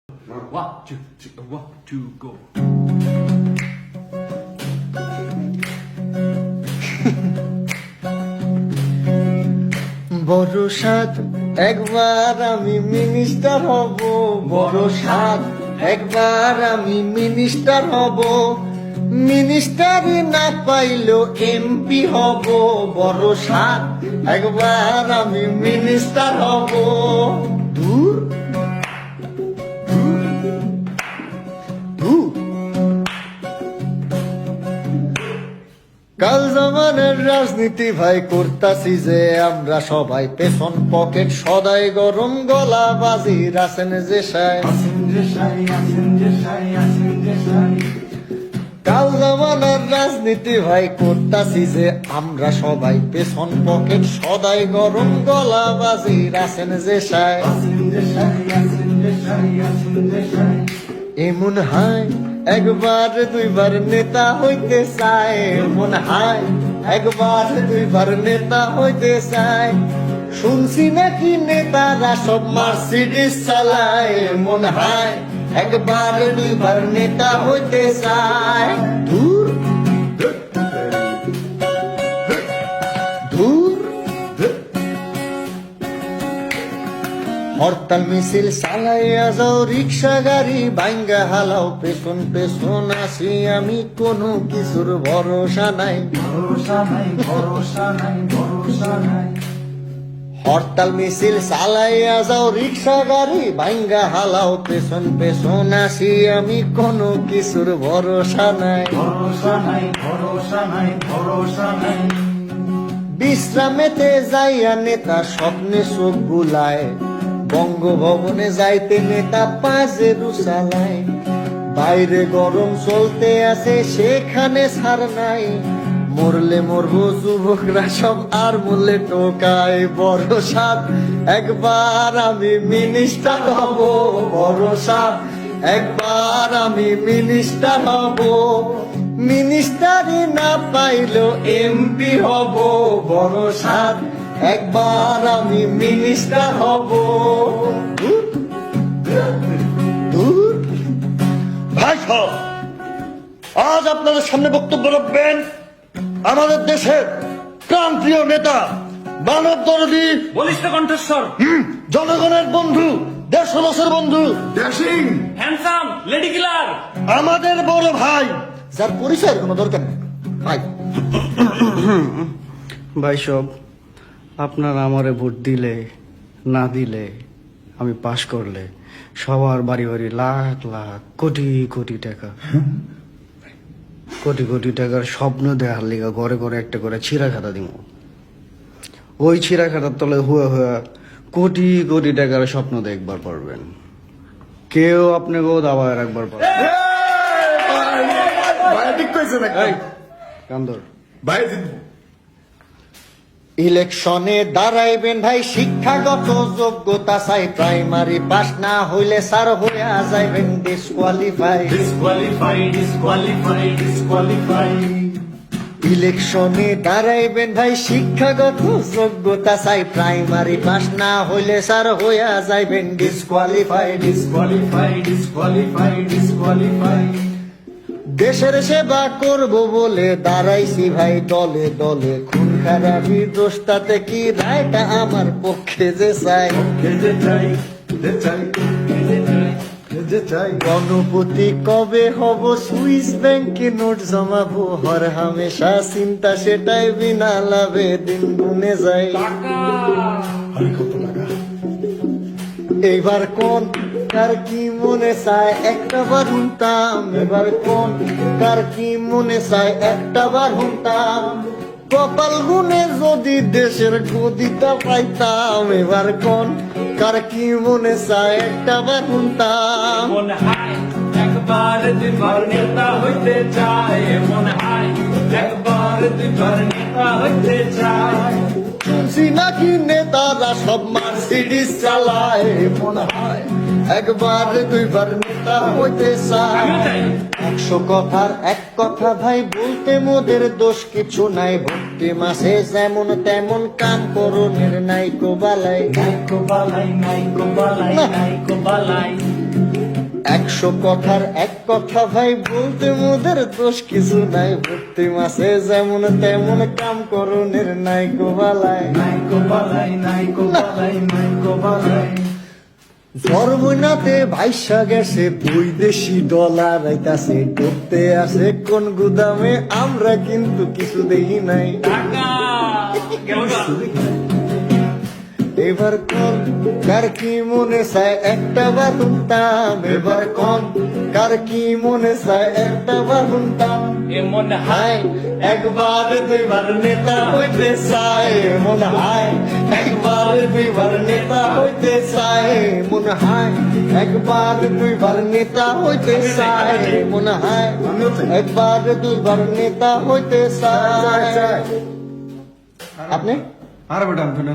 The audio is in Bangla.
One, two, three, one, two, go. বড় সাত একবার আমি মিনিস্টার হব, বড় সাত একবার আমি মিনিস্টার হব, মিনিস্টারই না পাইলেও এমপি হব, বড় সাত একবার আমি মিনিস্টার হব। দূর দূর কাল জামানের রাজনীতি ভাই করতাছি যে আমরা সবাই, পেছন পকেট সদাই গরম গলা বাজি রাসেন যে সাই। কাল জামানের রাজনীতি ভাই করতাছি যে আমরা সবাই, পেছন পকেট সদাই গরম গলা বাজি রাসেন যে সাই। এমন হয় একবার দুইবার নেতা হইতে চায়, এমন হয় একবার দুইবার নেতা হইতে চায়, শুনছি নাকি নেতারা সব মার্সিডিস চালায়, এমন হয় একবার দুইবার নেতা হইতে চায়। দূর দূর হরতাল মিছিল চালাইয়া যাও, রিক্সা গাড়ি ভাঙ্গা হালাও, পেছন পেছন আসি আমি, কোনো কিছুর ভরসা নাই, ভরসা নাই, ভরসা নাই, ভরসা নাই। হরতাল মিছিল চালাইয়া যাও, রিক্সা গাড়ি ভাঙ্গা হালাও, পেছন পেছন আসি আমি, কোনো কিছুর ভরসা নাই, ভরসা নাই, ভরসা নাই, ভরসা নাই। বিশ্রামেতে যাইয়া নেতা স্বপ্নে চোখ বুলায়, বঙ্গভবনে যাইতে নেতা পাজেরু চালায়, বাইরে গরম চলতে আছে সেখানে ছাড় নাই, মরলে মরবো যুবকরা সব আর মূল্যে টোকায়, বড় সাত একবার আমি মিনিস্টার হব, বড় সাত একবার আমি মিনিস্টার হব, মিনিস্টারই না পাইলেও এমপি হব, বড় সাত একবার আমি মিনিস্টার হব। দূর ভাই সাহেব, আজ আপনাদের সামনে বক্তব্য রাখবেন আমাদের দেশের প্রাণপ্রিয় নেতা, মানব দরদি, বলিষ্ঠ কণ্ঠস্বর, জনগণের বন্ধু, দেশবাসীর বন্ধু, ড্যাশিং, হ্যান্ডসাম, লেডি কিলার, আমাদের বড় ভাই, যার পরিচয়ের কোনো দরকার নেই ভাই। ভাই সব, আপনারা আমারে ভোট দিলে না দিলে, আমি পাশ করলে সবার বাড়ি বাড়ি লাখ লাখ কোটি কোটি টাকা, কোটি কোটি টাকার স্বপ্ন দেখার লিগা ঘরে ঘরে একটা করে ছিঁড়া খাতা দিব, ওই ছিঁড়া খাতার তলে হুয়া হুয়া কোটি কোটি টাকার স্বপ্ন দেখবার পারবেন, কেউ আপনাকেও দাবায় রাখবার পারবেন। এই, কান্দর ইলেকশনে দাঁড়াইবেন ভাই, শিক্ষাগত যোগ্যতা চাই, প্রাইমারি পাস না হইলে স্যার হইয়া যাইবেন ডিসকোয়ালিফাই, ডিসকোয়ালিফাই, ডিসকোয়ালিফাই, ডিসকোয়ালিফাই। ইলেকশনে দাঁড়াইবেন ভাই, শিক্ষাগত যোগ্যতা চাই, প্রাইমারি পাস না হইলে স্যার হইয়া যাইবেন ডিসকোয়ালিফাই, ডিসকোয়ালিফাই, ডিসকোয়ালিফাই, ডিসকোয়ালিফাই। দেশের সেবা করব বলে দাঁড়াইছি ভাই দলে দলে, খুন খারাপি দোষটাতে কি রায়টা আমার পক্ষে যে চাই, যেতে চাই, যেতে চাই, যেতে চাই, যেতে চাই। গণপতি কবে হব, সুইস ব্যাংকে নোট জমাবো, হর হামেশা চিন্তা সেটাই, বিনা লাভে দিন গুনে যায়। এইবার কোন কার কি মনে চায় একটা বার হুনতাম, এবার কোন কার কি মনে চায় একটা বার হুনতাম, কপাল গুনে যদি দেশের গদিটা পাইতাম, এবার কোন কার কি মনে চায় একটা বার হুনতাম। মনে হয় একবার দুইবার নেতা হইতে চায়, মনে হয় একবার দুইবার নেতা হইতে চায়। শুনছি নাকি নেতারা সব মার্সিডিস চালায়, মনে হয় একবার দুইবার নেতা হইতে চায়। আমিও চাই। 100 কথার এক কথা ভাই, বলতে মোদের দোষ কিছু নাই, ভর্তি মাসে যেমন তেমন কাম করণের নাইকো বালাই, নাইকো বালাই, নাইকো বালাই, নাইকো বালাই। 100 কথার এক কথা ভাই, বলতে মোদের দোষ কিছু নাই। ভর্তি মাসে যেমন তেমন কাম করুনের নাই গোবালায়, নাইকো বালাই নাইকো বালাই নাইকো বালাই জর্মনাতে ভাইসা গেছে বৈদেশি ডলার আইতাছে, ঢুকতে আসে কোন গুদামে, আমরা কিন্তু কিছু দেখি নাই। টাকা গেল গা। এবার কোন কার কি মনে চায় একটা বাদুনতাম, এবার কোন কার কি মনে চায় একটা বাদুনতাম। এ মনে হয় একবার দুইবার নেতা হইতে চায়, মনে হয় একবার দুইবার নেতা হইতে চায়, মনে হয় একবার দুইবার নেতা হইতে চায়, মনে হয় একবার দুইবার নেতা হইতে চায়। আপনি আর বেটা আমি না